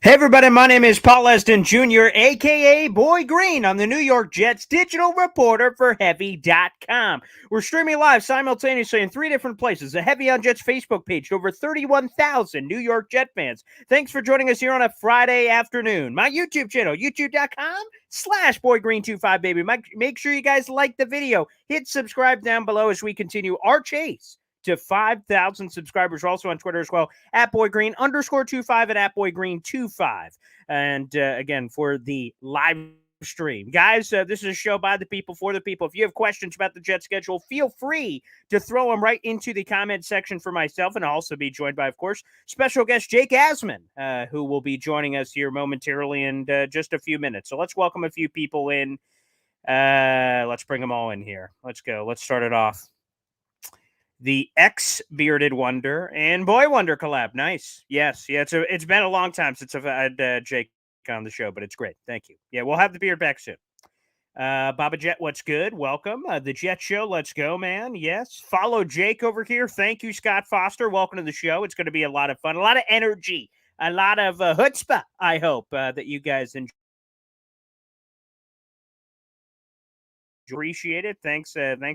Hey everybody, my name is Paul Eston Jr., aka Boy Green. I'm the New York Jets digital reporter for Heavy.com. We're streaming live simultaneously in 3 different places. The Heavy on Jets Facebook page to over 31,000 New York Jet fans. Thanks for joining us here on a Friday afternoon. My YouTube channel, youtube.com/BoyGreen25, baby. Make sure you guys like the video. Hit subscribe down below as we continue our chase to 5,000 subscribers. We're also on Twitter as well, at @BoyGreen_25 and at @BoyGreen25. And again, for the live stream. Guys, this is a show by the people, for the people. If you have questions about the Jet schedule, feel free to throw them right into the comment section for myself, and I'll also be joined by, of course, special guest Jake Asman, who will be joining us here momentarily in just a few minutes. So let's welcome a few people in. Let's bring them all in here. Let's go. Let's start it off. The ex-bearded wonder and boy wonder collab. Nice. Yes. Yeah. It's been a long time since I've had Jake on the show, but it's great. Thank you. Yeah, we'll have the beard back soon. Baba Jet, what's good? Welcome. The Jet Show. Let's go, man. Yes. Follow Jake over here. Thank you, Scott Foster. Welcome to the show. It's going to be a lot of fun, a lot of energy, a lot of chutzpah. I hope that you guys enjoy. Appreciate it. Thanks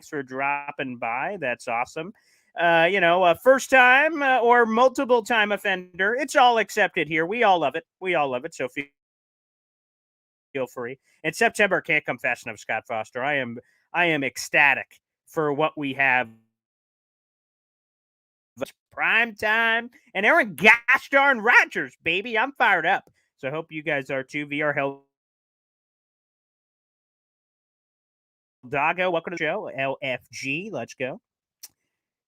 for dropping by. That's awesome. First time or multiple time offender, it's all accepted here. We all love it. So feel free. And September can't come fast enough, Scott Foster. I am ecstatic for what we have. Prime time and Aaron gosh darn Rodgers, baby. I'm fired up. So I hope you guys are too. VR Hell Doggo, welcome to the show. LFG, let's go.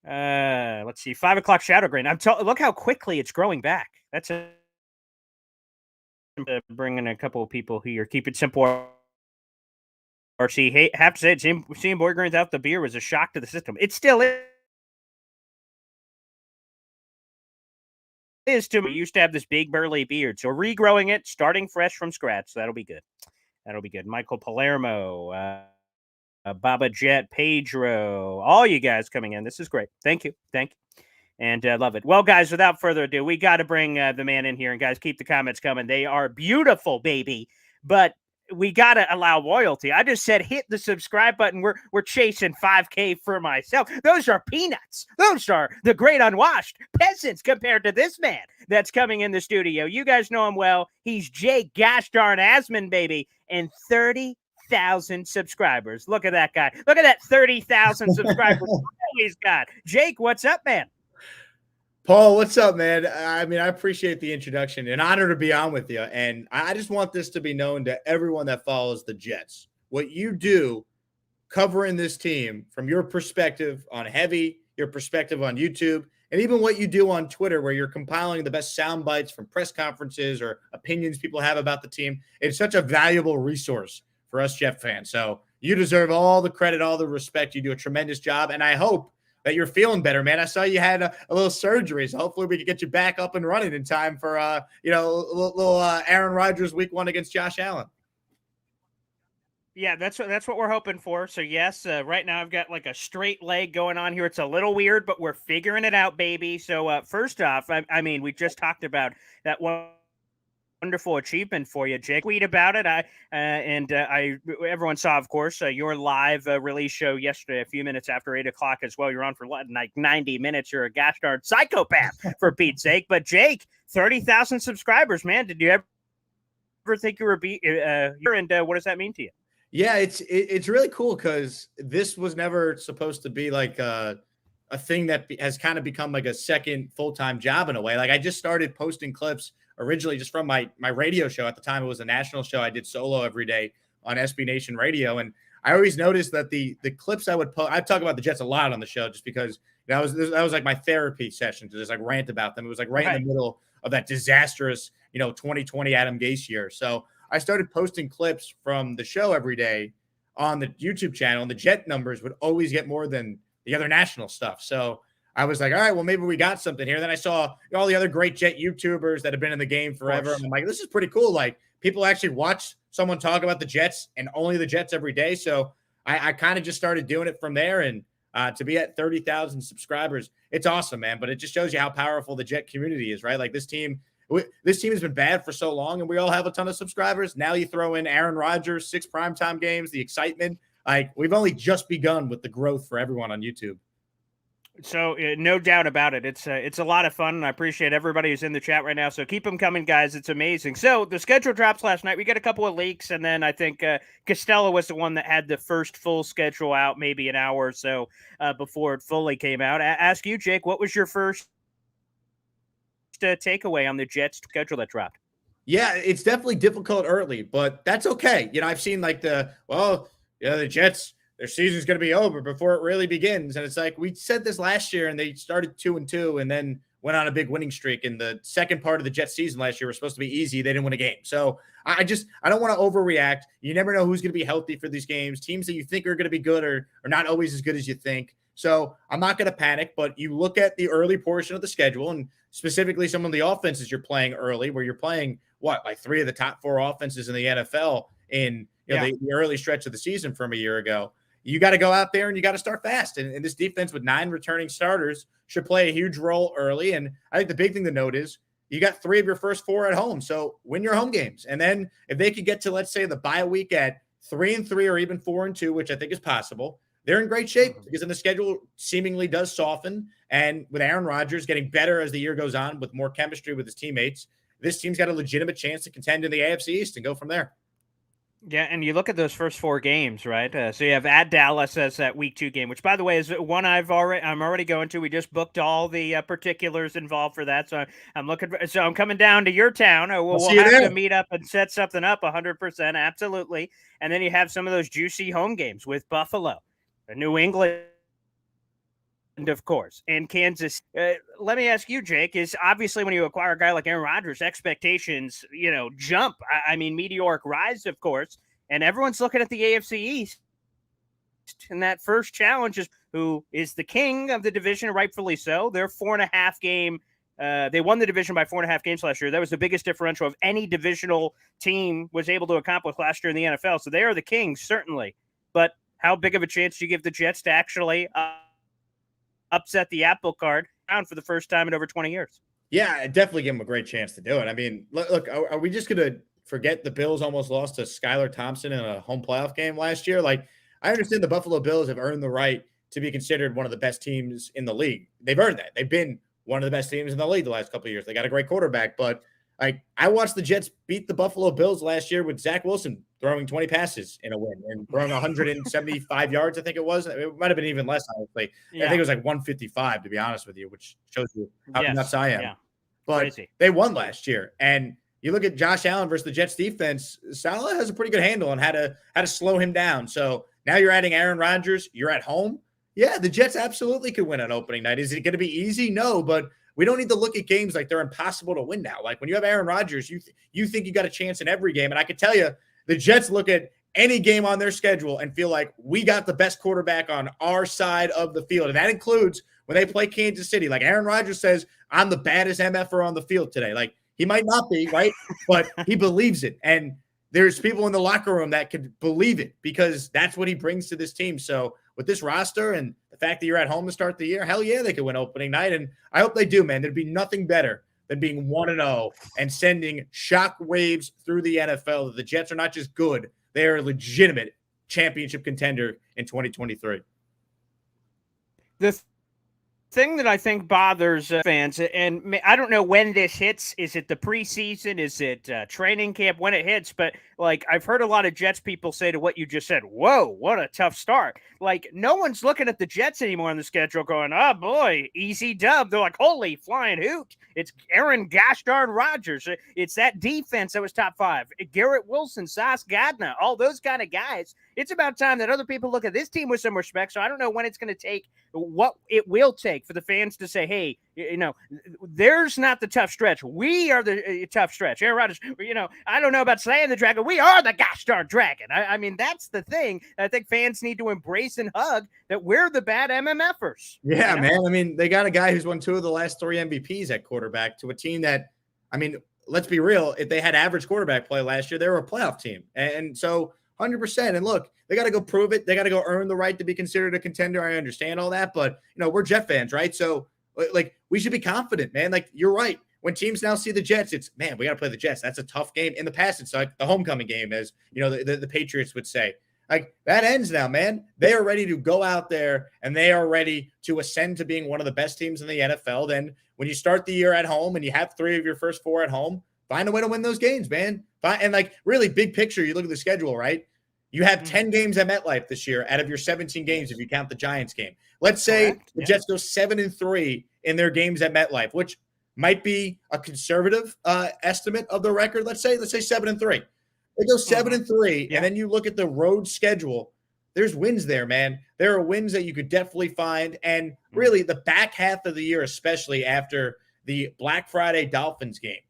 Let's see. 5 o'clock Shadow Grain. Look how quickly it's growing back. That's bringing a couple of people here. Keep it simple. RC, hey, have to say it. Seeing Boy Green without the beer was a shock to the system. It still is to me. We used to have this big burly beard, so regrowing it, starting fresh from scratch. So that'll be good. Michael Palermo. Baba Jet, Pedro, all you guys coming in. This is great. Thank you. And love it. Well, guys, without further ado, we got to bring the man in here. And guys, keep the comments coming. They are beautiful, baby. But we got to allow loyalty. I just said hit the subscribe button. We're chasing 5K for myself. Those are peanuts. Those are the great unwashed peasants compared to this man that's coming in the studio. You guys know him well. He's Jake gosh darn Asman, baby. And 30,000 subscribers. Look at that guy. Look at that 30,000 subscribers he's got. Jake, what's up, man? Paul, what's up, man? I mean, I appreciate the introduction. An honor to be on with you. And I just want this to be known to everyone that follows the Jets. What you do covering this team from your perspective on Heavy, your perspective on YouTube, and even what you do on Twitter, where you're compiling the best sound bites from press conferences or opinions people have about the team. It's such a valuable resource for us Jet fans. So you deserve all the credit, all the respect. You do a tremendous job. And I hope that you're feeling better, man. I saw you had a little surgery, so hopefully we can get you back up and running in time for, a little Aaron Rodgers week 1 against Josh Allen. Yeah, that's what we're hoping for. So yes, right now I've got like a straight leg going on here. It's a little weird, but we're figuring it out, baby. So first off, I mean, we just talked about that wonderful achievement for you, Jake. Tweet about it. Everyone saw, of course, your live release show yesterday, a few minutes after 8 o'clock as well. You're on for like 90 minutes. You're a gosh darn psychopath for Pete's sake. But Jake, 30,000 subscribers, man. Did you ever think you were here? And what does that mean to you? Yeah, it's really cool because this was never supposed to be like a thing that has kind of become like a second full-time job in a way. Like I just started posting clips originally just from my radio show. At the time, it was a national show. I did solo every day on SB Nation Radio. And I always noticed that the clips I would post, I talk about the Jets a lot on the show just because that was like my therapy session to just like rant about them. It was like right in the middle of that disastrous, 2020 Adam Gase year. So I started posting clips from the show every day on the YouTube channel, and the Jet numbers would always get more than the other national stuff. So I was like, all right, well, maybe we got something here. Then I saw all the other great Jet YouTubers that have been in the game forever. And I'm like, this is pretty cool. Like people actually watch someone talk about the Jets and only the Jets every day. So I kind of just started doing it from there. And to be at 30,000 subscribers, it's awesome, man. But it just shows you how powerful the Jet community is, right? Like this team, This team has been bad for so long, and we all have a ton of subscribers. Now you throw in Aaron Rodgers, 6 primetime games, the excitement. Like, we've only just begun with the growth for everyone on YouTube. So no doubt about it. It's a lot of fun, and I appreciate everybody who's in the chat right now. So keep them coming, guys. It's amazing. So the schedule drops last night. We got a couple of leaks, and then I think Costello was the one that had the first full schedule out, maybe an hour or so before it fully came out. Ask you, Jake, what was your first takeaway on the Jets schedule that dropped? Yeah, it's definitely difficult early, but that's okay. I've seen like the Jets, their season's going to be over before it really begins. And it's like, we said this last year, and they started 2-2 and then went on a big winning streak. In the second part of the Jets season last year was supposed to be easy. They didn't win a game. So I don't want to overreact. You never know who's going to be healthy for these games. Teams that you think are going to be good are not always as good as you think. So I'm not going to panic, but you look at the early portion of the schedule, and specifically some of the offenses you're playing early, where you're playing like 3 of the top 4 offenses in the NFL in the early stretch of the season from a year ago. You got to go out there and you got to start fast. And this defense with 9 returning starters should play a huge role early. And I think the big thing to note is you got 3 of your first 4 at home. So win your home games. And then if they could get to, let's say, the bye week at 3-3 or even 4-2, which I think is possible, they're in great shape because then the schedule seemingly does soften. And with Aaron Rodgers getting better as the year goes on with more chemistry with his teammates, this team's got a legitimate chance to contend in the AFC East and go from there. Yeah, and you look at those first 4 games, right? So you have at Dallas as that week 2 game, which, by the way, is one I'm already going to. We just booked all the particulars involved for that, so I'm coming down to your town. We'll have to meet up and set something up 100%, absolutely. And then you have some of those juicy home games with Buffalo, New England, of course, and Kansas. Let me ask you, Jake, is obviously when you acquire a guy like Aaron Rodgers, expectations, jump. I mean, meteoric rise, of course, and everyone's looking at the AFC East. And that first challenge is who is the king of the division, rightfully so. They're 4.5 game. They won the division by 4.5 games last year. That was the biggest differential of any divisional team was able to accomplish last year in the NFL. So they are the kings, certainly. But how big of a chance do you give the Jets to actually upset the apple cart for the first time in over 20 years? Yeah, I definitely give them a great chance to do it. I mean, look, are we just going to forget the Bills almost lost to Skylar Thompson in a home playoff game last year? Like, I understand the Buffalo Bills have earned the right to be considered one of the best teams in the league. They've earned that. They've been one of the best teams in the league the last couple of years. They got a great quarterback, but I watched the Jets beat the Buffalo Bills last year with Zach Wilson throwing 20 passes in a win and throwing 175 yards. I think it was. It might have been even less, honestly. Yeah. I think it was like 155, to be honest with you, which shows you how nuts I am. Yeah. But crazy. They won last year. And you look at Josh Allen versus the Jets defense, Saleh has a pretty good handle on how to slow him down. So now you're adding Aaron Rodgers. You're at home. Yeah, the Jets absolutely could win on opening night. Is it going to be easy? No, but we don't need to look at games like they're impossible to win now. Like when you have Aaron Rodgers, you think you got a chance in every game. And I can tell you, the Jets look at any game on their schedule and feel like we got the best quarterback on our side of the field. And that includes when they play Kansas City. Like Aaron Rodgers says, I'm the baddest MFer on the field today. Like he might not be, right? But he believes it. And there's people in the locker room that could believe it because that's what he brings to this team. So with this roster and the fact that you're at home to start the year, hell yeah, they could win opening night. And I hope they do, man. There'd be nothing better than being 1-0 and sending shock waves through the NFL. The Jets are not just good. They are a legitimate championship contender in 2023. The thing that I think bothers fans, and I don't know when this hits. Is it the preseason? Is it training camp when it hits? But like I've heard a lot of Jets people say to what you just said, whoa, what a tough start. Like no one's looking at the Jets anymore on the schedule going, oh boy, easy dub. They're like, holy flying hoot. It's Aaron gosh darn Rodgers. It's that defense that was top 5. Garrett Wilson, Sauce Gardner, all those kind of guys. It's about time that other people look at this team with some respect. So I don't know when it's going to take, what it will take for the fans to say, hey, there's not the tough stretch. We are the tough stretch. Aaron Rodgers, I don't know about slaying the dragon. We are the gosh darn dragon. I mean, that's the thing. I think fans need to embrace and hug that we're the bad MMFers. Yeah, man. I mean, they got a guy who's won 2 of the last 3 MVPs at quarterback to a team that, I mean, let's be real. If they had average quarterback play last year, they were a playoff team. And so 100%. And look, they got to go prove it. They got to go earn the right to be considered a contender. I understand all that, but we're Jet fans, right? So like we should be confident, man. Like you're right. when teams now see the Jets, it's, man, we got to play the Jets. That's a tough game. In the past, it's like the homecoming game, as you know, the Patriots would say. Like, that ends now, man. They are ready to go out there and they are ready to ascend to being one of the best teams in the NFL. Then when you start the year at home and you have 3 of your first 4 at home, find a way to win those games, man. And like, really big picture, you look at the schedule, right? You have 10 games at MetLife this year out of your 17 games if you count the Giants game. Let's say the Jets go 7-3 in their games at MetLife, which might be a conservative estimate of the record. Let's say 7-3. They go 7-3, and then you look at the road schedule. There's wins there, man. There are wins that you could definitely find. And really, the back half of the year, especially after the Black Friday Dolphins game,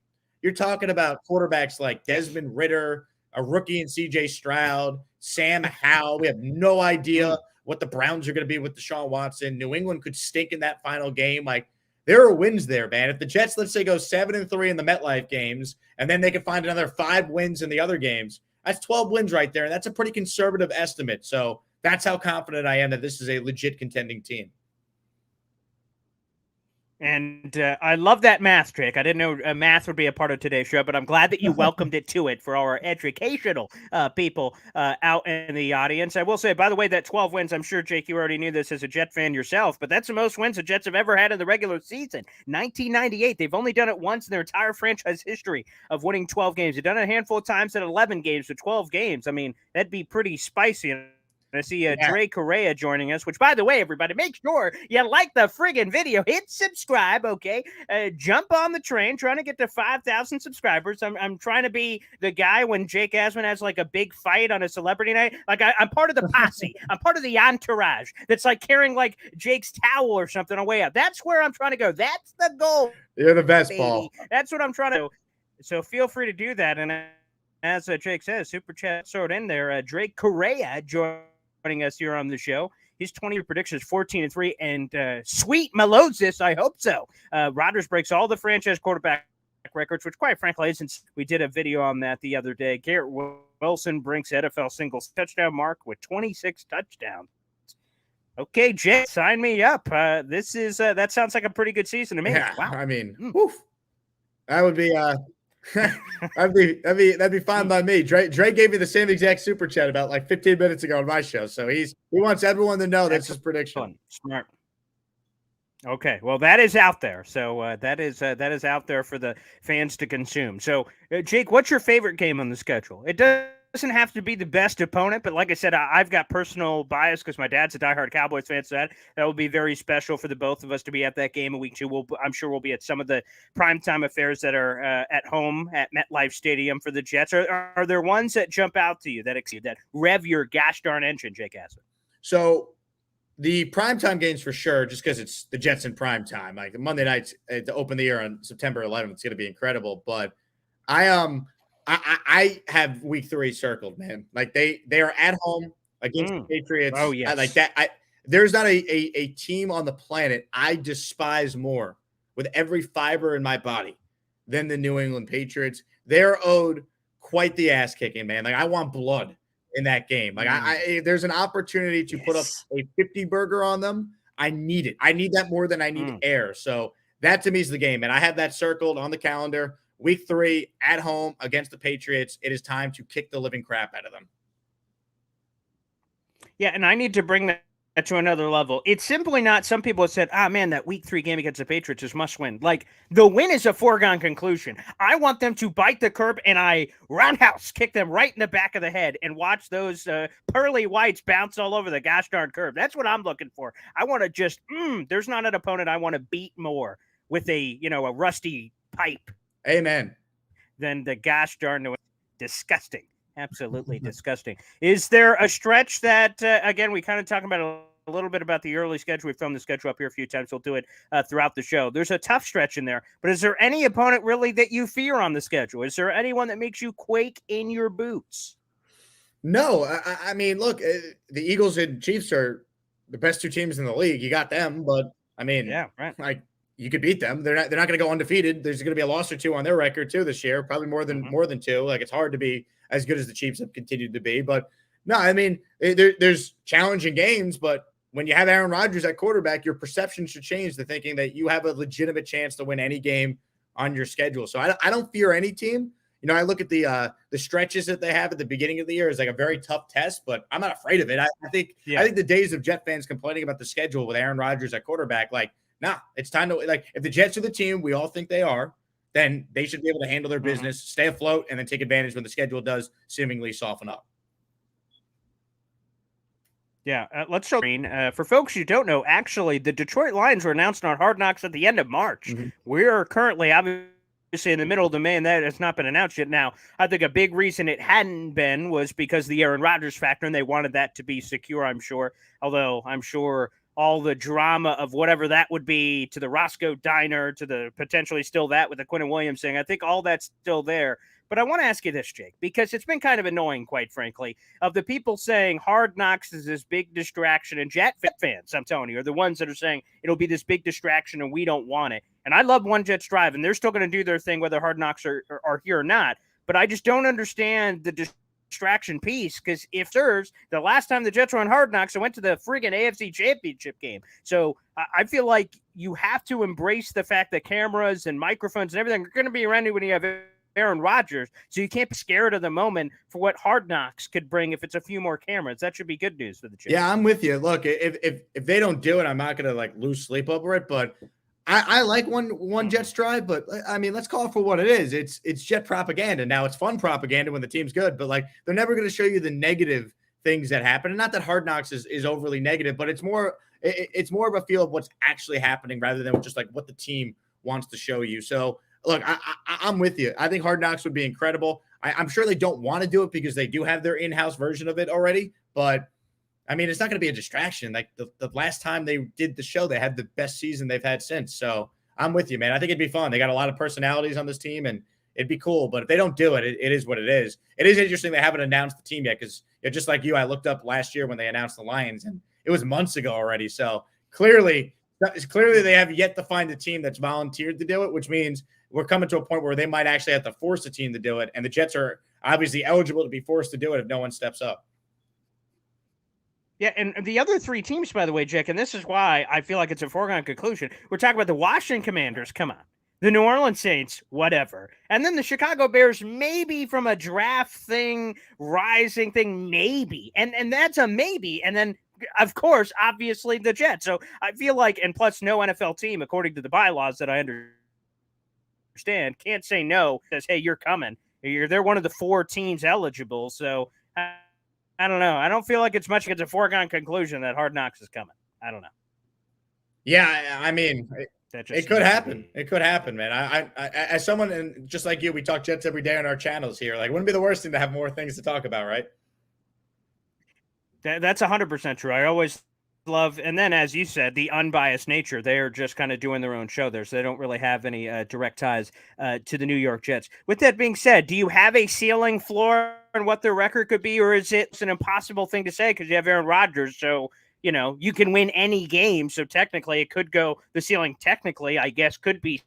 you're talking about quarterbacks like Desmond Ridder, a rookie in C.J. Stroud, Sam Howell. We have no idea what the Browns are going to be with Deshaun Watson. New England could stink in that final game. Like, there are wins there, man. If the Jets, let's say, go 7-3 in the MetLife games, and then they can find another 5 wins in the other games, that's 12 wins right there. And that's a pretty conservative estimate. So that's how confident I am that this is a legit contending team. And I love that math trick. I didn't know math would be a part of today's show, but I'm glad that you welcomed it to it for our educational people out in the audience. I will say, by the way, that 12 wins, I'm sure, Jake, you already knew this as a Jet fan yourself, but that's the most wins the Jets have ever had in the regular season. 1998. They've only done it once in their entire franchise history of winning 12 games. They've done it a handful of times at 11 games to 12 games. I mean, that'd be pretty spicy. I see Dre Correa joining us, which, by the way, everybody, make sure you like the friggin' video. Hit subscribe, okay? Jump on the train, trying to get to 5,000 subscribers. I'm trying to be the guy when Jake Asman has, like, a big fight on a celebrity night. Like, I'm part of the posse. I'm part of the entourage that's, like, carrying, like, Jake's towel or something away up. That's where I'm trying to go. That's the goal. You're the best, baby. Paul. That's what I'm trying to do. So feel free to do that. And as Jake says, Super Chat throw it in there. Drake Correa joining us here on the show. His 20-year prediction is 14-3, and sweet Melozis, I hope so. Rodgers breaks all the franchise quarterback records, which quite frankly isn't. We did a video on that the other day. Garrett Wilson breaks NFL singles touchdown mark with 26 touchdowns. Okay, Jay, sign me up. This is that sounds like a pretty good season to me. Yeah, wow. I mean, that would be that'd be fine by me. Dre gave me the same exact super chat about like 15 minutes ago on my show. So he wants everyone to know that's his prediction. Fun. Smart. Okay, well, that is out there. So that is out there for the fans to consume. So, Jake, what's your favorite game on the schedule? It doesn't have to be the best opponent, but like I said, I've got personal bias because my dad's a diehard Cowboys fan, so that will be very special for the both of us to be at that game in week 2. I'm sure we'll be at some of the primetime affairs that are at home at MetLife Stadium for the Jets. Are there ones that jump out to you that exceed that rev your gosh darn engine, Jake Asman? So the primetime games for sure, just because it's the Jets in primetime. Like the Monday nights to open the year on September 11th, it's going to be incredible. But I have week 3 circled, man. Like they are at home against the Patriots. Oh, yes. Like that. There's not a team on the planet I despise more with every fiber in my body than the New England Patriots. They're owed quite the ass kicking, man. Like I want blood in that game. Like there's an opportunity to put up a 50 burger on them. I need it. I need that more than I need air. So that to me is the game. And I have that circled on the calendar. Week 3 at home against the Patriots. It is time to kick the living crap out of them. Yeah, and I need to bring that to another level. It's simply not. Some people have said, man, that week 3 game against the Patriots is must win. Like the win is a foregone conclusion. I want them to bite the curb and I roundhouse kick them right in the back of the head and watch those pearly whites bounce all over the gosh darn curb. That's what I'm looking for. I want to just, there's not an opponent I want to beat more with a rusty pipe. Amen. Then the gosh darn disgusting. Absolutely disgusting. Is there a stretch that, again, we kind of talk about a little bit about the early schedule. We've filmed the schedule up here a few times. We'll do it throughout the show. There's a tough stretch in there, but is there any opponent really that you fear on the schedule? Is there anyone that makes you quake in your boots? No, I mean, look, the Eagles and Chiefs are the best 2 teams in the league. You got them, but I mean, yeah, right. Like you could beat them. They're not going to go undefeated. There's going to be a loss or 2 on their record too this year, probably more than 2. Like it's hard to be as good as the Chiefs have continued to be. But no, I mean, there's challenging games, but when you have Aaron Rodgers at quarterback, your perception should change to thinking that you have a legitimate chance to win any game on your schedule. So I don't fear any team. I look at the stretches that they have at the beginning of the year as like a very tough test, but I'm not afraid of it. I think the days of Jet fans complaining about the schedule with Aaron Rodgers at quarterback, like, nah, it's time to, like, if the Jets are the team we all think they are, then they should be able to handle their business, stay afloat, and then take advantage when the schedule does seemingly soften up. Yeah, let's show for folks you don't know, actually, the Detroit Lions were announced on Hard Knocks at the end of March. We are currently obviously in the middle of the May, and that has not been announced yet. Now, I think a big reason it hadn't been was because the Aaron Rodgers factor, and they wanted that to be secure, I'm sure. Although I'm sure all the drama of whatever that would be to the Roscoe Diner, to the potentially still that with the Quinnen Williams thing, I think all that's still there. But I want to ask you this, Jake, because it's been kind of annoying, quite frankly, of the people saying Hard Knocks is this big distraction, and Jet fans, I'm telling you, are the ones that are saying it'll be this big distraction and we don't want it. And I love One Jets Drive, and they're still going to do their thing whether Hard Knocks are here or not. But I just don't understand the distraction piece, because if serves, the last time the Jets were on Hard Knocks, I went to the friggin' AFC Championship game. So I feel like you have to embrace the fact that cameras and microphones and everything are going to be around you when you have Aaron Rodgers, so you can't be scared of the moment for what Hard Knocks could bring if it's a few more cameras. That should be good news for the Jets. Yeah, I'm with you. Look, if they don't do it, I'm not going to like lose sleep over it. But I like one Jets Drive, but I mean, let's call it for what it is. It's Jet propaganda. Now it's fun propaganda when the team's good, but like they're never going to show you the negative things that happen. And not that Hard Knocks is overly negative, but it's more of a feel of what's actually happening rather than just like what the team wants to show you. So look, I'm with you. I think Hard Knocks would be incredible. I'm sure they don't want to do it because they do have their in-house version of it already. But, I mean, it's not going to be a distraction. Like the last time they did the show, they had the best season they've had since. So I'm with you, man. I think it'd be fun. They got a lot of personalities on this team, and it'd be cool. But if they don't do it, it is what it is. It is interesting they haven't announced the team yet because just like you, I looked up last year when they announced the Lions, and it was months ago already. So clearly they have yet to find a team that's volunteered to do it, which means we're coming to a point where they might actually have to force a team to do it. And the Jets are obviously eligible to be forced to do it if no one steps up. Yeah, and the other three teams, by the way, Jake, and this is why I feel like it's a foregone conclusion. We're talking about the Washington Commanders, come on. The New Orleans Saints, whatever. And then the Chicago Bears, maybe from a draft thing, rising thing, maybe. And that's a maybe. And then, of course, obviously the Jets. So I feel like, and plus no NFL team, according to the bylaws that I understand, can't say no, says, hey, you're coming. They're one of the four teams eligible. So I don't know. I don't feel like it's much. It's a foregone conclusion that Hard Knocks is coming. I don't know. Yeah, I mean, it could happen. It could happen, man. I as someone, and just like you, we talk Jets every day on our channels here. Like, wouldn't be the worst thing to have more things to talk about, right? That's 100% true. I always love, and then as you said, the unbiased nature. They're just kind of doing their own show there, so they don't really have any direct ties to the New York Jets. With that being said, do you have a ceiling floor on what their record could be, or is it an impossible thing to say because you have Aaron Rodgers? So you can win any game. So technically, it could go. The ceiling, technically, I guess, could be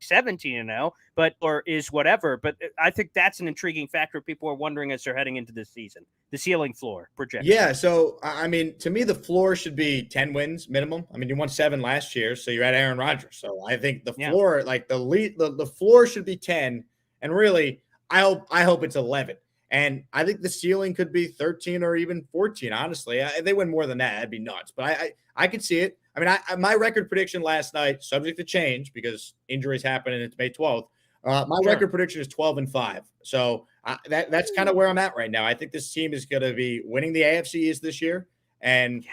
17-0, but or is whatever. But I think that's an intriguing factor. People are wondering as they're heading into this season. The ceiling floor projection. Yeah, so I mean, to me, the floor should be 10 wins minimum. I mean, you won 7 last year, so you're at Aaron Rodgers. So I think the floor, like the floor should be 10, and really, I hope it's 11. And I think the ceiling could be 13 or even 14. Honestly, if they win more than that, that'd be nuts. But I could see it. I mean, my record prediction last night, subject to change because injuries happen and it's May 12th. My record prediction is 12-5. So that's kind of where I'm at right now. I think this team is going to be winning the AFC East this year, and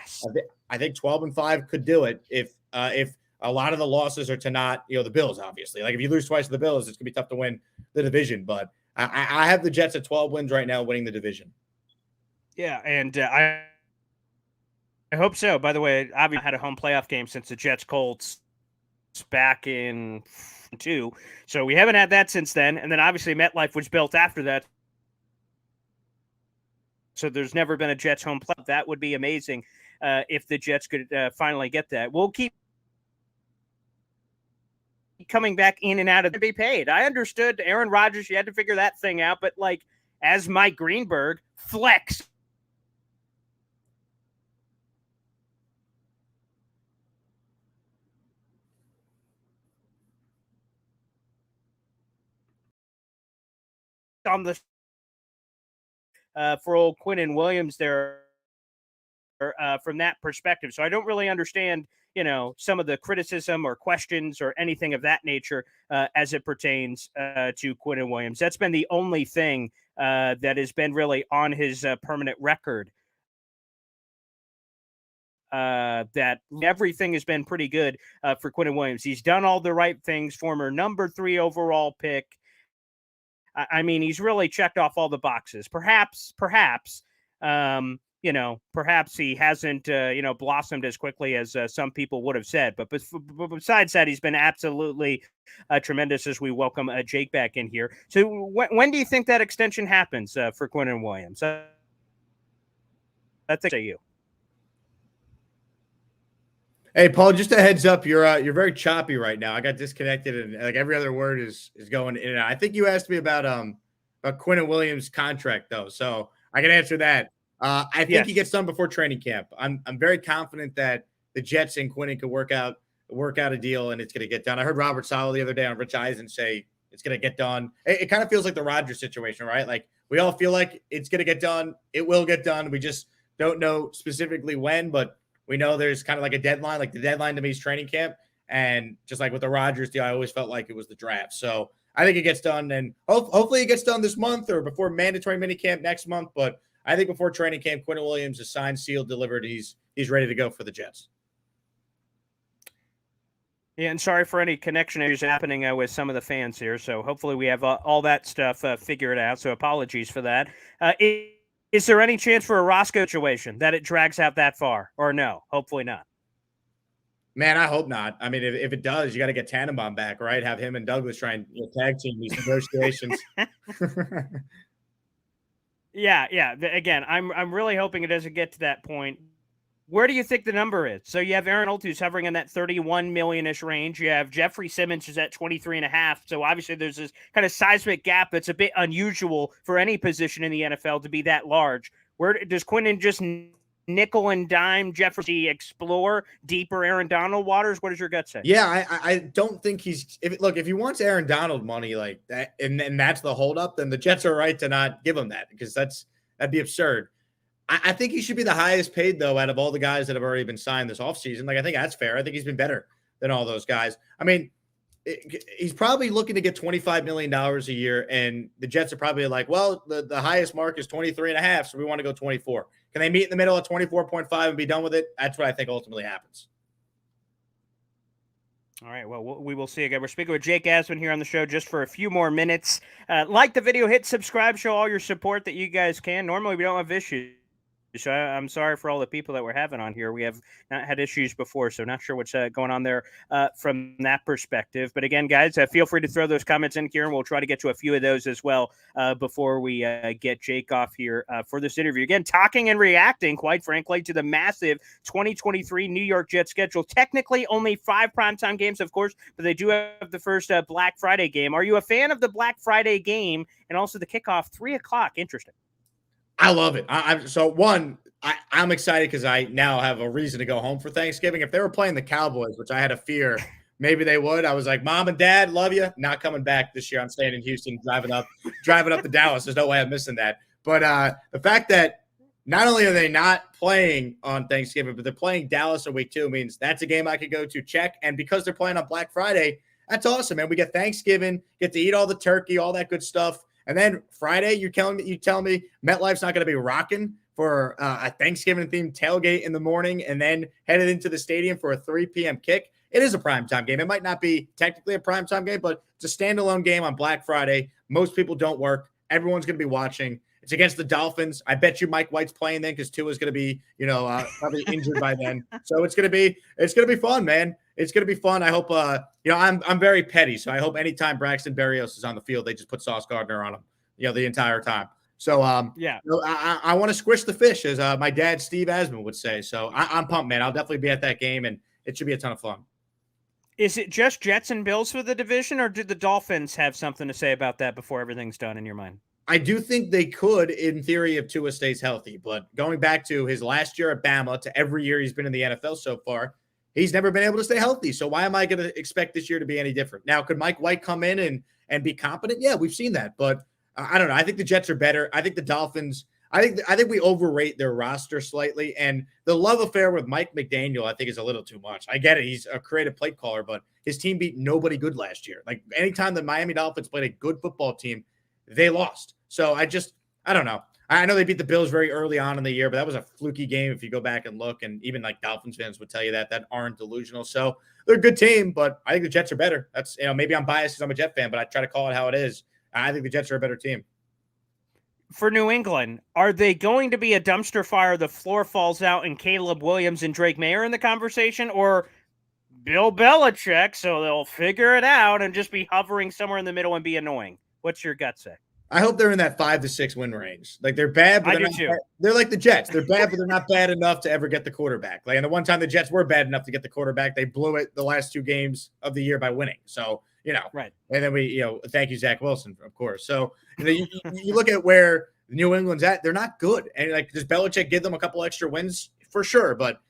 I think 12-5 could do it if a lot of the losses are to not the Bills. Obviously, like if you lose twice to the Bills, it's going to be tough to win the division. But I have the Jets at 12 wins right now, winning the division. Yeah, and I hope so. By the way, obviously had a home playoff game since the Jets Colts back in 2, so we haven't had that since then. And then obviously MetLife was built after that, so there's never been a Jets home playoff. That would be amazing if the Jets could finally get that. We'll keep coming back in and out of to be paid. I understood Aaron Rodgers, you had to figure that thing out, but like as Mike Greenberg, flex. on the for old Quinnen Williams there from that perspective. So I don't really understand, some of the criticism or questions or anything of that nature as it pertains to Quinnen Williams. That's been the only thing that has been really on his permanent record. That everything has been pretty good for Quinnen Williams. He's done all the right things. Former number 3 overall pick. I mean, he's really checked off all the boxes. Perhaps, perhaps he hasn't, blossomed as quickly as some people would have said. But besides that, he's been absolutely tremendous as we welcome Jake back in here. So when do you think that extension happens for Quinnen Williams? I think you. Hey, Paul, just a heads up, you're very choppy right now. I got disconnected, and like every other word is going in and out. I think you asked me about Quinnen Williams' contract though, so I can answer that. I think he gets done before training camp. I'm very confident that the Jets and Quinnen could work out a deal, and it's going to get done. I heard Robert Saleh the other day on Rich Eisen say it's going to get done. It kind of feels like the Rodgers situation, right? Like we all feel like it's going to get done. It will get done. We just don't know specifically when, but we know there's kind of like a deadline. Like the deadline to me is training camp. And just like with the Rodgers deal, I always felt like it was the draft. So I think it gets done. And hopefully it gets done this month or before mandatory minicamp next month. But I think before training camp, Quinnen Williams is signed, sealed, delivered. He's ready to go for the Jets. Yeah, and sorry for any connection issues happening with some of the fans here. So hopefully we have all that stuff figured out. So apologies for that. Is there any chance for a Roscoe situation that it drags out that far, or no? Hopefully not. Man, I hope not. I mean, if it does, you got to get Tannenbaum back, right? Have him and Douglas try and tag team these negotiations. Yeah. Again, I'm really hoping it doesn't get to that point. Where do you think the number is? So you have Aaron Holt, who's hovering in that 31 million-ish range. You have Jeffrey Simmons, who's at 23.5. So obviously there's this kind of seismic gap that's a bit unusual for any position in the NFL to be that large. Where does Quinnen just nickel and dime Jeffrey explore deeper Aaron Donald waters? What does your gut say? Yeah, I don't think he's if he wants Aaron Donald money like that, and that's the holdup, then the Jets are right to not give him that because that'd be absurd. I think he should be the highest paid, though, out of all the guys that have already been signed this offseason. Like, I think that's fair. I think he's been better than all those guys. I mean, he's probably looking to get $25 million a year, and the Jets are probably like, well, the highest mark is 23.5, so we want to go 24. Can they meet in the middle at 24.5 and be done with it? That's what I think ultimately happens. All right, well, we will see again. We're speaking with Jake Asman here on the show just for a few more minutes. Like the video, hit subscribe, show all your support that you guys can. Normally, we don't have issues. So I'm sorry for all the people that we're having on here. We have not had issues before, so not sure what's going on there from that perspective. But again, guys, feel free to throw those comments in here, and we'll try to get to a few of those as well before we get Jake off here for this interview. Again, talking and reacting, quite frankly, to the massive 2023 New York Jets schedule. Technically, only 5 primetime games, of course, but they do have the first Black Friday game. Are you a fan of the Black Friday game and also the kickoff 3 o'clock? Interesting. I love it. I'm excited because I now have a reason to go home for Thanksgiving. If they were playing the Cowboys, which I had a fear maybe they would, I was like, Mom and Dad, love you. Not coming back this year. I'm staying in Houston, driving up to Dallas. There's no way I'm missing that. But the fact that not only are they not playing on Thanksgiving, but they're playing Dallas in week 2 means that's a game I could go to check. And because they're playing on Black Friday, that's awesome, man. We get Thanksgiving, get to eat all the turkey, all that good stuff. And then Friday, you tell me MetLife's not going to be rocking for a Thanksgiving-themed tailgate in the morning and then headed into the stadium for a 3 p.m. kick. It is a primetime game. It might not be technically a primetime game, but it's a standalone game on Black Friday. Most people don't work. Everyone's going to be watching. It's against the Dolphins. I bet you Mike White's playing then because Tua's going to be, probably injured by then. So it's going to be fun, man. It's going to be fun. I hope, I'm very petty. So I hope anytime Braxton Berrios is on the field, they just put Sauce Gardner on him, the entire time. So, I want to squish the fish, as my dad, Steve Asman, would say. So I'm pumped, man. I'll definitely be at that game, and it should be a ton of fun. Is it just Jets and Bills for the division, or did the Dolphins have something to say about that before everything's done in your mind? I do think they could, in theory, if Tua stays healthy. But going back to his last year at Bama to every year he's been in the NFL so far, he's never been able to stay healthy. So why am I going to expect this year to be any different? Now, could Mike White come in and be competent? Yeah, we've seen that. But I don't know. I think the Jets are better. I think the Dolphins. I think we overrate their roster slightly, and the love affair with Mike McDaniel, I think, is a little too much. I get it; he's a creative play caller, but his team beat nobody good last year. Like anytime the Miami Dolphins played a good football team, they lost. So I don't know. I know they beat the Bills very early on in the year, but that was a fluky game if you go back and look. And even like Dolphins fans would tell you that aren't delusional. So they're a good team, but I think the Jets are better. That's maybe I'm biased because I'm a Jet fan, but I try to call it how it is. I think the Jets are a better team. For New England, are they going to be a dumpster fire? The floor falls out and Caleb Williams and Drake May are in the conversation, or Bill Belichick, so they'll figure it out and just be hovering somewhere in the middle and be annoying? What's your gut say? I hope they're in that 5 to 6 win range. Like they're bad, but they're like the Jets. They're bad, but they're not bad enough to ever get the quarterback. Like, and the one time the Jets were bad enough to get the quarterback, they blew it the last 2 games of the year by winning. So, right. And then we, thank you, Zach Wilson, of course. So, you look at where New England's at, they're not good. And like, does Belichick give them a couple extra wins? For sure. But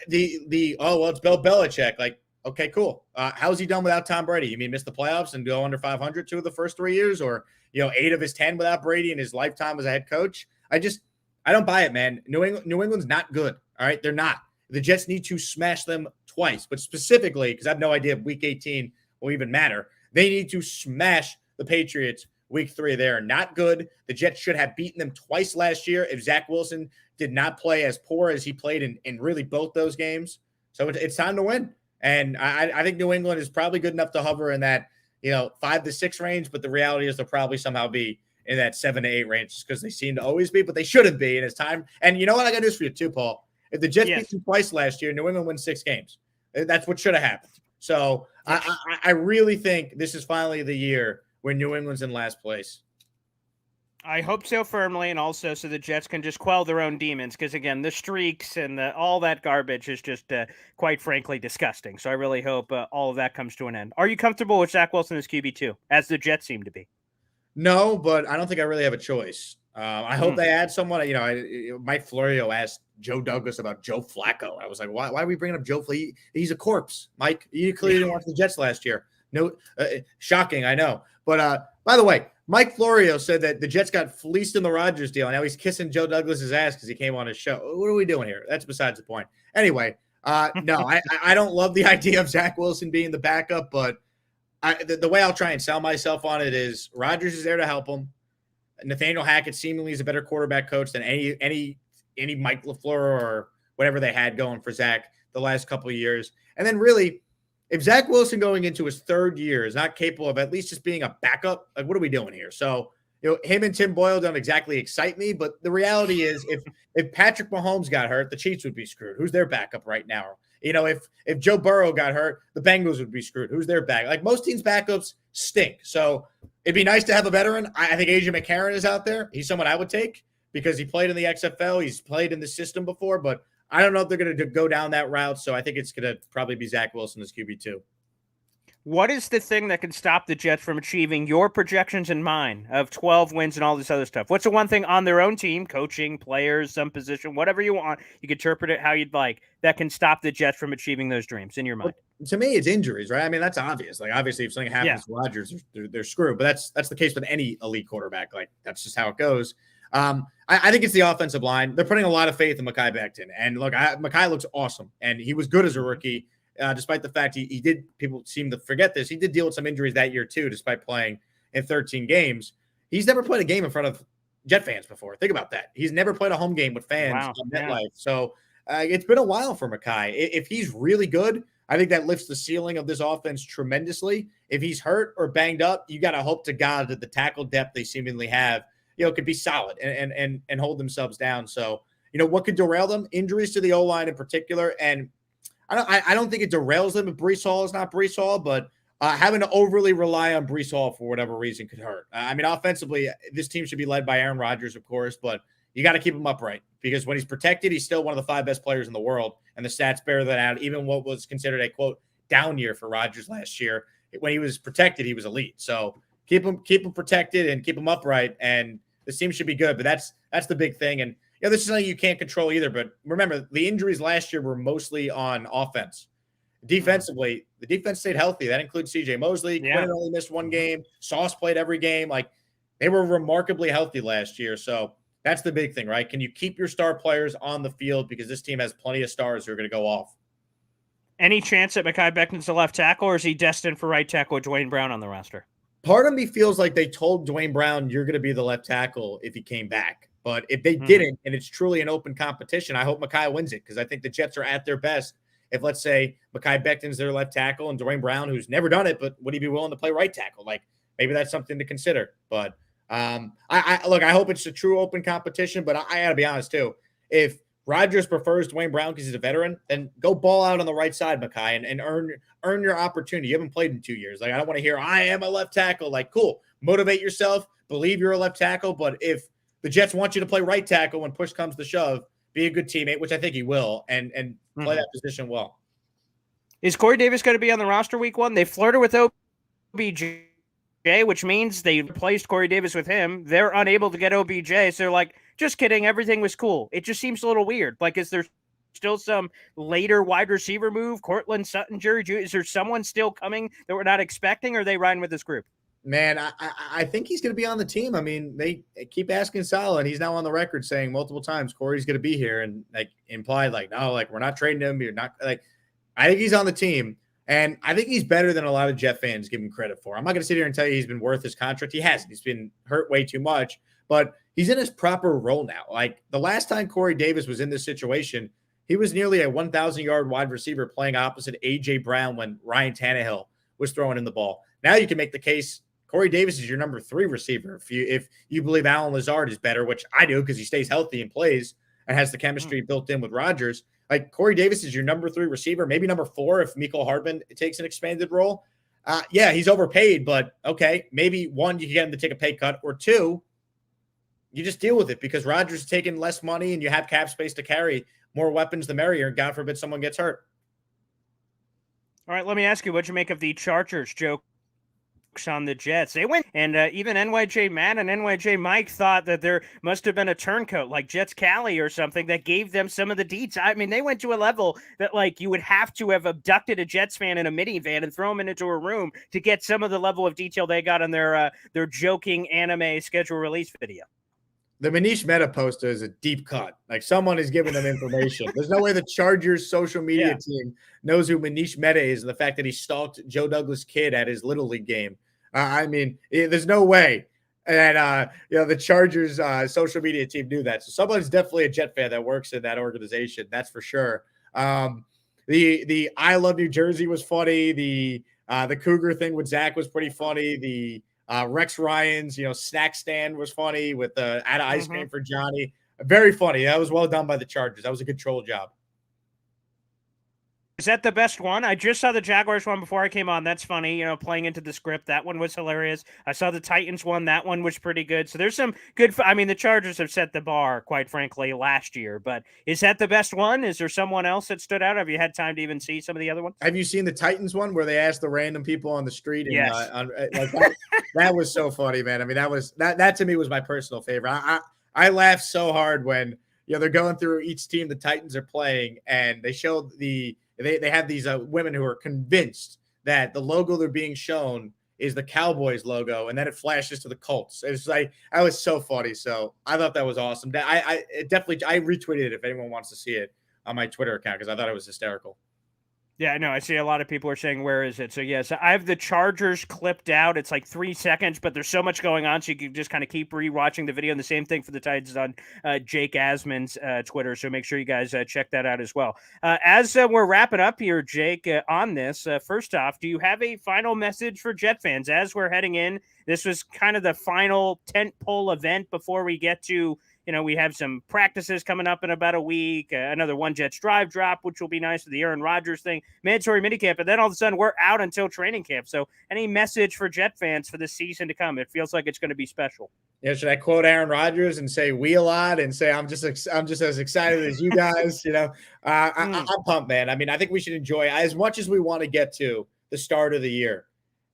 it's Bill Belichick. Like, okay, cool. How's he done without Tom Brady? You mean miss the playoffs and go under 500 2 of the first 3 years, or 8 of his 10 without Brady in his lifetime as a head coach? I don't buy it, man. New England's not good. All right, they're not. The Jets need to smash them twice, but specifically because I have no idea if Week 18 will even matter. They need to smash the Patriots Week 3. They are not good. The Jets should have beaten them twice last year if Zach Wilson did not play as poor as he played in really both those games. So it's time to win. And I think New England is probably good enough to hover in that 5 to 6 range, but the reality is they'll probably somehow be in that 7 to 8 range because they seem to always be, but they shouldn't be. And it's time. And you know what? I got news for you too, Paul. If the Jets beat them twice last year, New England wins 6 games. That's what should have happened. So I really think this is finally the year where New England's in last place. I hope so firmly, and also so the Jets can just quell their own demons, because, again, the streaks and all that garbage is just, quite frankly, disgusting. So I really hope all of that comes to an end. Are you comfortable with Zach Wilson as QB2, as the Jets seem to be? No, but I don't think I really have a choice. I hope they add someone. Mike Florio asked Joe Douglas about Joe Flacco. I was like, why are we bringing up Joe Flacco? He's a corpse, Mike. You clearly didn't watch the Jets last year. No, shocking, I know. But by the way, Mike Florio said that the Jets got fleeced in the Rodgers deal. Now he's kissing Joe Douglas's ass because he came on his show. What are we doing here? That's besides the point. Anyway, no, I don't love the idea of Zach Wilson being the backup, but the way I'll try and sell myself on it is Rodgers is there to help him. Nathaniel Hackett seemingly is a better quarterback coach than any Mike LaFleur or whatever they had going for Zach the last couple of years. And then really, if Zach Wilson going into his 3rd year is not capable of at least just being a backup, like what are we doing here? So, him and Tim Boyle don't exactly excite me, but the reality is if Patrick Mahomes got hurt, the Chiefs would be screwed. Who's their backup right now? If Joe Burrow got hurt, the Bengals would be screwed. Who's their backup? Like most teams' backups stink. So it'd be nice to have a veteran. I think AJ McCarron is out there. He's someone I would take because he played in the XFL. He's played in the system before, but I don't know if they're going to go down that route. So I think it's going to probably be Zach Wilson as QB2. What is the thing that can stop the Jets from achieving your projections and mine of 12 wins and all this other stuff? What's the one thing on their own team, coaching, players, some position, whatever you want, you can interpret it how you'd like, that can stop the Jets from achieving those dreams in your mind? Well, to me, it's injuries, right? I mean, that's obvious. Like, obviously, if something happens to Rodgers, they're screwed. But that's the case with any elite quarterback. Like, that's just how it goes. I think it's the offensive line. They're putting a lot of faith in Mekhi Becton. And look, Mekhi looks awesome. And he was good as a rookie. Despite the fact he did, people seem to forget this, he did deal with some injuries that year too, despite playing in 13 games. He's never played a game in front of Jet fans before. Think about that. He's never played a home game with fans on MetLife. So it's been a while for Mekhi. If he's really good, I think that lifts the ceiling of this offense tremendously. If he's hurt or banged up, you got to hope to God that the tackle depth they seemingly have, could be solid and hold themselves down. So, what could derail them? Injuries to the O-line in particular. And I don't think it derails them if Breece Hall is not Breece Hall, but having to overly rely on Breece Hall for whatever reason could hurt. I mean, offensively, this team should be led by Aaron Rodgers, of course, but you got to keep him upright because when he's protected, he's still one of the 5 best players in the world, and the stats bear that out. Even what was considered a, quote, down year for Rodgers last year, when he was protected, he was elite. So keep him protected and keep him upright, and this team should be good. But that's the big thing. And this is something you can't control either. But remember, the injuries last year were mostly on offense. Defensively, the defense stayed healthy. That includes C.J. Mosley. Quinnen only missed 1 game. Sauce played every game. Like, They were remarkably healthy last year. So that's the big thing, right? Can you keep your star players on the field? Because this team has plenty of stars who are going to go off. Any chance that Mekhi Becton's the left tackle, or is he destined for right tackle with Dwayne Brown on the roster? Part of me feels like they told Dwayne Brown, you're going to be the left tackle if he came back. But if they didn't, and it's truly an open competition, I hope Mekhi wins it, because I think the Jets are at their best if, let's say, Mekhi Becton's their left tackle and Dwayne Brown, who's never done it, but would he be willing to play right tackle? Like, maybe that's something to consider. But I hope it's a true open competition, but I got to be honest too. If Rodgers prefers Dwayne Brown because he's a veteran, then go ball out on the right side, Mekhi, and earn your opportunity. You haven't played in 2 years. Like, I don't want to hear, I am a left tackle. Like, cool. Motivate yourself. Believe you're a left tackle. But if the Jets want you to play right tackle when push comes to shove, be a good teammate, which I think he will, and play that position well. Is Corey Davis going to be on the roster week 1? They flirted with OBJ, which means they replaced Corey Davis with him. They're unable to get OBJ, so they're like, just kidding, everything was cool. It just seems a little weird. Like, is there still some later wide receiver move? Cortland Sutton, Jerry Jeudy? Is there someone still coming that we're not expecting, or are they riding with this group? Man, I think he's going to be on the team. I mean, they keep asking Salah, and he's now on the record saying multiple times Corey's going to be here, and like implied, like, no, like, we're not trading him. You're not, like, I think he's on the team, and I think he's better than a lot of Jet fans give him credit for. I'm not going to sit here and tell you he's been worth his contract. He hasn't. He's been hurt way too much, but he's in his proper role now. Like, the last time Corey Davis was in this situation, he was nearly a 1,000-yard wide receiver playing opposite A.J. Brown when Ryan Tannehill was throwing in the ball. Now you can make the case Corey Davis is your number 3 receiver. If you believe Allen Lazard is better, which I do because he stays healthy and plays and has the chemistry built in with Rodgers, like, Corey Davis is your number 3 receiver, maybe number 4 if Mecole Hardman takes an expanded role. Yeah, he's overpaid, but okay, maybe 1, you can get him to take a pay cut, or 2, you just deal with it because Rodgers is taking less money and you have cap space to carry more weapons, the merrier. God forbid someone gets hurt. All right, let me ask you, what you make of the Chargers joke on the Jets? They went, and even NYJ Matt and NYJ Mike thought that there must have been a turncoat like Jets Cali or something that gave them some of the deets. I mean, they went to a level that, like, you would have to have abducted a Jets fan in a minivan and throw him into a room to get some of the level of detail they got on their joking anime schedule release video. The Manish Mehta poster is a deep cut. Like, someone is giving them information. There's no way the Chargers social media team knows who Manish Mehta is, and the fact that he stalked Joe Douglas' kid at his Little League game. I mean, there's no way that the Chargers social media team knew that. So someone's definitely a Jet fan that works in that organization. That's for sure. The I Love New Jersey was funny. The Cougar thing with Zach was pretty funny. The Rex Ryan's, snack stand was funny with the add ice cream for Johnny. Very funny. That was well done by the Chargers. That was a good troll job. Is that the best one? I just saw the Jaguars one before I came on. That's funny, playing into the script. That one was hilarious. I saw the Titans one. That one was pretty good. So there's some good. I mean, the Chargers have set the bar, quite frankly, last year. But is that the best one? Is there someone else that stood out? Have you had time to even see some of the other ones? Have you seen the Titans one where they asked the random people on the street? And, yes. That was so funny, man. I mean, that to me was my personal favorite. I laughed so hard when they're going through each team the Titans are playing, and they showed They have these women who are convinced that the logo they're being shown is the Cowboys logo, and then it flashes to the Colts. It's like, I was so funny. So I thought that was awesome. I retweeted it if anyone wants to see it on my Twitter account because I thought it was hysterical. Yeah, no, I see a lot of people are saying, where is it? So, yes, I have the Chargers clipped out. It's like 3 seconds, but there's so much going on, so you can just kind of keep rewatching the video. And the same thing for the Titans on Jake Asman's Twitter, so make sure you guys check that out as well. As we're wrapping up here, Jake, on this, first off, do you have a final message for Jet fans as we're heading in? This was kind of the final tentpole event before we get to we have some practices coming up in about a week, another One Jets Drive drop, which will be nice for the Aaron Rodgers thing, mandatory minicamp, and then all of a sudden we're out until training camp. So any message for Jet fans for the season to come? It feels like it's going to be special. Yeah, should I quote Aaron Rodgers and say we a lot and say I'm just as excited as you guys? I'm pumped, man. I mean, I think we should enjoy as much as we want to get to the start of the year.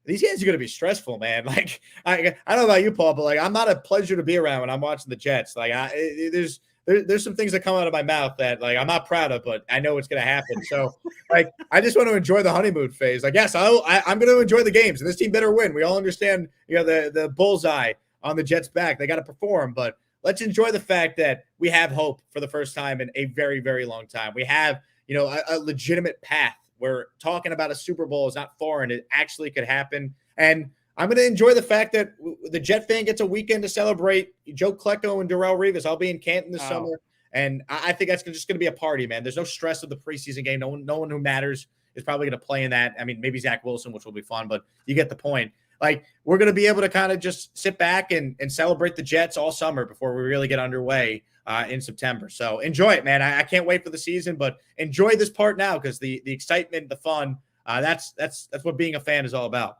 These games are going to be stressful, man. Like, I don't know about you, Paul, but like, I'm not a pleasure to be around when I'm watching the Jets. Like, there's some things that come out of my mouth that like I'm not proud of, but I know it's going to happen. So, like, I just want to enjoy the honeymoon phase. Like, yes, I'm going to enjoy the games, and this team better win. We all understand, the bullseye on the Jets' back. They got to perform, but let's enjoy the fact that we have hope for the first time in a very, very long time. We have, a legitimate path where talking about a Super Bowl is not foreign. It actually could happen. And I'm going to enjoy the fact that the Jet fan gets a weekend to celebrate Joe Klecko and Darrelle Revis. I'll be in Canton this summer. And I think that's just going to be a party, man. There's no stress of the preseason game. No one who matters is probably going to play in that. I mean, maybe Zach Wilson, which will be fun, but you get the point. Like, we're going to be able to kind of just sit back and celebrate the Jets all summer before we really get underway in September. So enjoy it, man. I can't wait for the season, but enjoy this part now because the excitement, the fun, that's what being a fan is all about.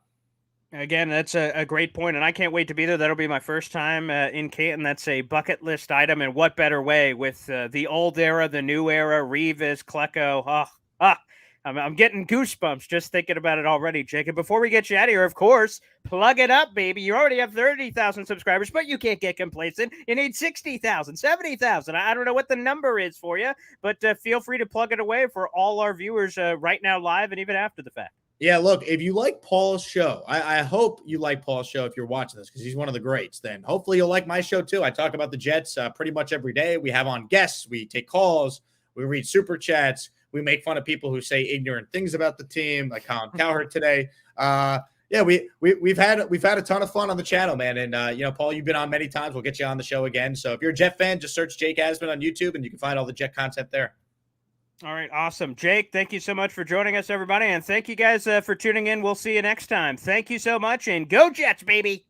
Again, that's a great point, and I can't wait to be there. That'll be my first time in Canton. That's a bucket list item, and what better way with the old era, the new era, Revis, Klecko. I'm getting goosebumps just thinking about it already, Jacob. Before we get you out of here, of course, plug it up, baby. You already have 30,000 subscribers, but you can't get complacent. You need 60,000, 70,000. I don't know what the number is for you, but feel free to plug it away for all our viewers right now live and even after the fact. Yeah, look, if you like Paul's show, I hope you like Paul's show if you're watching this because he's one of the greats. Then hopefully you'll like my show too. I talk about the Jets pretty much every day. We have on guests. We take calls. We read super chats. We make fun of people who say ignorant things about the team, like Colin Cowherd today. Yeah, we've had a ton of fun on the channel, man. And Paul, you've been on many times. We'll get you on the show again. So if you're a Jet fan, just search Jake Asman on YouTube, and you can find all the Jet content there. All right, awesome. Jake, thank you so much for joining us, everybody. And thank you guys for tuning in. We'll see you next time. Thank you so much, and go Jets, baby.